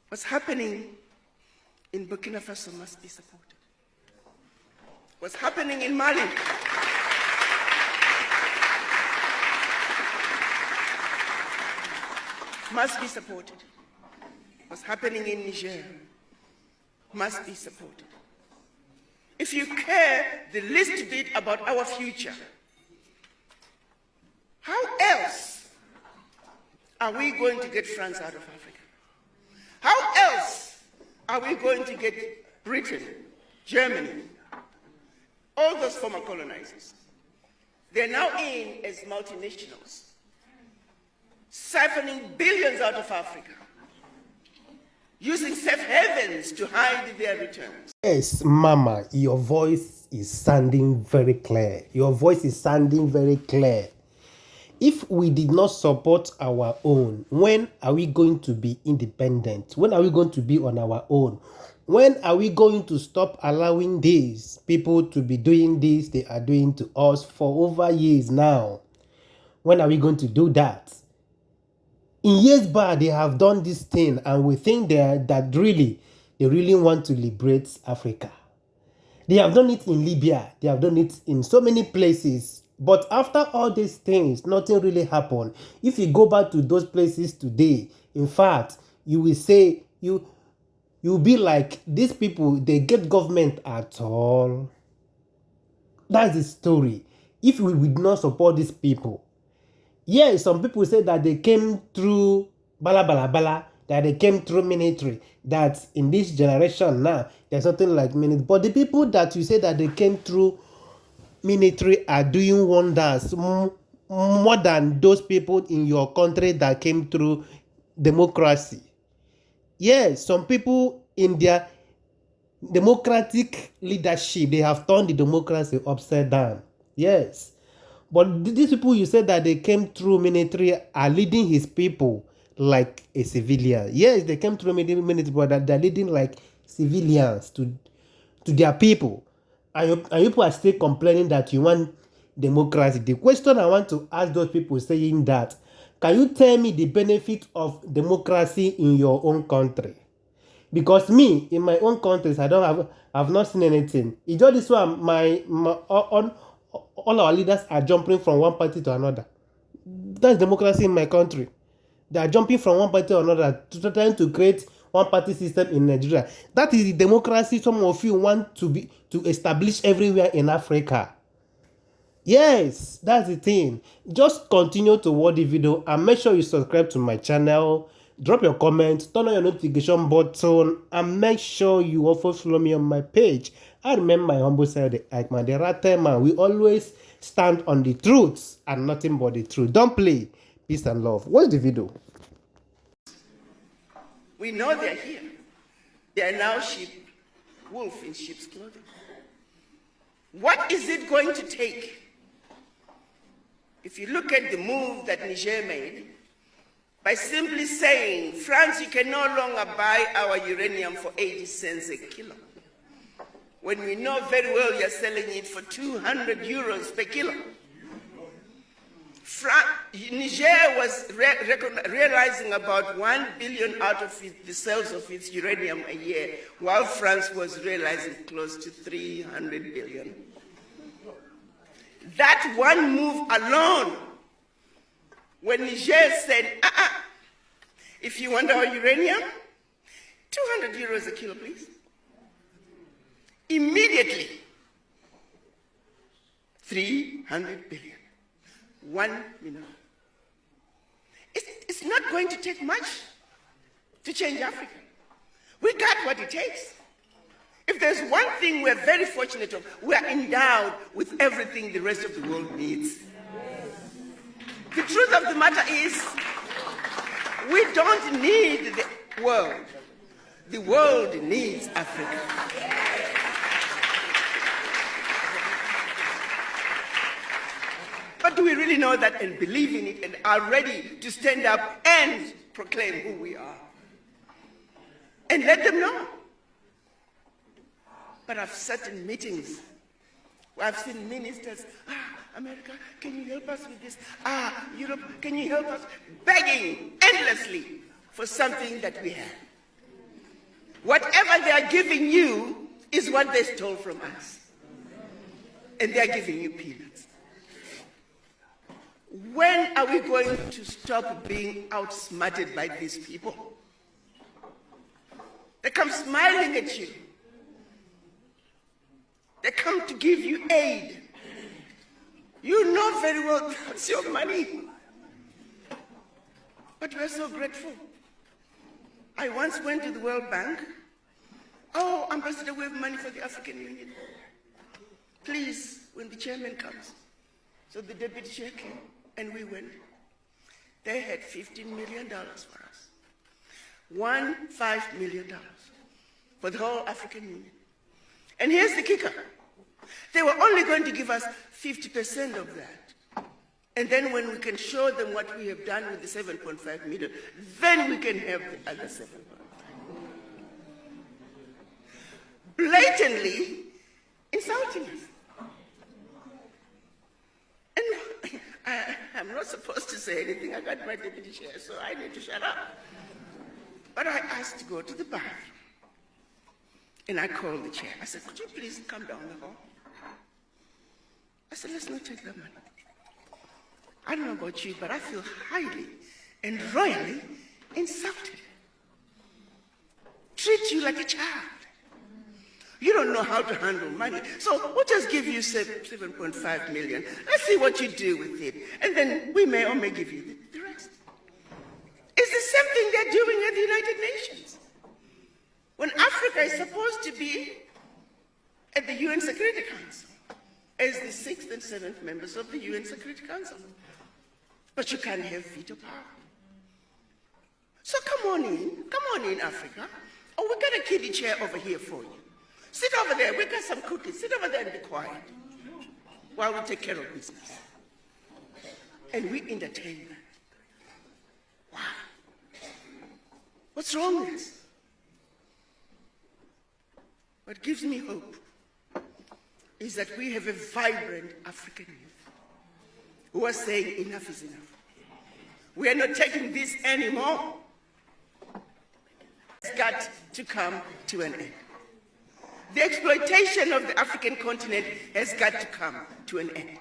What's happening in Burkinafaso must be supported. What's happening in Mali must be supported. What's happening in Niger must be supported. If you care the least bit about our future, how else are we going to get France out of Africa? How else are we going to get Britain, Germany, all those former colonizers? They're now in as multinationals, siphoning billions out of Africa, using safe havens to hide their returns. Yes, Mama, your voice is sounding very clear. Your voice is sounding very clear. If we did not support our own, when are we going to be independent? When are we going to be on our own? When are we going to stop allowing these people to be doing this they are doing to us for over years now? When are we going to do that? In years back, they have done this thing, and we think they really want to liberate Africa. They have done it in Libya. They have done it in so many places. But after all these things, nothing really happened. If you go back to those places today, in fact, you will say, you'll be like, these people, they get government at all. That's the story. If we would not support these people. Yes, some people say that they came through bala, that they came through military, that in this generation now, there's something like military. But the people that you say that they came through military are doing wonders more than those people in your country that came through democracy. Yes, some people in their democratic leadership, they have turned the democracy upside down. Yes. But these people you said that they came through military are leading his people like a civilian. Yes, they came through military, but they're leading like civilians to their people. And people are still complaining that you want democracy. The question I want to ask those people saying that, can you tell me the benefit of democracy in your own country? Because me, in my own countries, I've not seen anything. It's just this one, all our leaders are jumping from one party to another. That's democracy in my country. They are jumping from one party to another, trying to create one party system in Nigeria. That is the democracy some of you want to establish everywhere in Africa. Yes, that's the thing. Just continue to watch the video and make sure you subscribe to my channel. Drop your comments, turn on your notification button, and make sure you also follow me on my page. I remember my humble self, the Aikman, the right man. We always stand on the truth and nothing but the truth. Don't play. Peace and love. Watch the video. We know they're here. They are now wolf in sheep's clothing. What is it going to take? If you look at the move that Niger made, by simply saying, France, you can no longer buy our uranium for 80 cents a kilo, when we know very well you're selling it for 200 euros per kilo. Niger was realizing about 1 billion out of the sales of its uranium a year, while France was realizing close to 300 billion. That one move alone, when Niger said, if you want our uranium, 200 euros a kilo, please. Immediately, 300 billion. 1 million. It's not going to take much to change Africa. We got what it takes. If there's one thing we're very fortunate of, we are endowed with everything the rest of the world needs. The truth of the matter is, we don't need the world. The world needs Africa. But do we really know that and believe in it and are ready to stand up and proclaim who we are? And let them know. But I've sat in meetings where I've seen ministers, America, can you help us with this? Europe, can you help us? Begging endlessly for something that we have. Whatever they are giving you is what they stole from us. And they are giving you peanuts. When are we going to stop being outsmarted by these people? They come smiling at you. They come to give you aid. You know very well that's your money. But we're so grateful. I once went to the World Bank. Oh, Ambassador, we have money for the African Union. Please, when the chairman comes. So the deputy chair came, and we went. They had $15 million for us. $15 million for the whole African Union. And here's the kicker. They were only going to give us 50% of that. And then when we can show them what we have done with the 7.5 million, then we can have the other 7.5. Blatantly insulting us. And I'm not supposed to say anything. I got my deputy chair, so I need to shut up. But I asked to go to the bathroom. And I called the chair. I said, could you please come down the hall? I said, let's not take that money. I don't know about you, but I feel highly and royally insulted. Treat you like a child. You don't know how to handle money. So we'll just give you 7.5 million. Let's see what you do with it. And then we may or may give you the rest. It's the same thing they're doing at the United Nations. When Africa is supposed to be at the UN Security Council as the 6th and 7th members of the UN Security Council. But you can't have veto power. So come on in, Africa. Oh, we got a kiddie chair over here for you. Sit over there, we got some cookies. Sit over there and be quiet while we take care of business. And we entertain them. Wow. What's wrong with this? What gives me hope is that we have a vibrant African youth who are saying enough is enough. We are not taking this anymore. It's got to come to an end. The exploitation of the African continent has got to come to an end.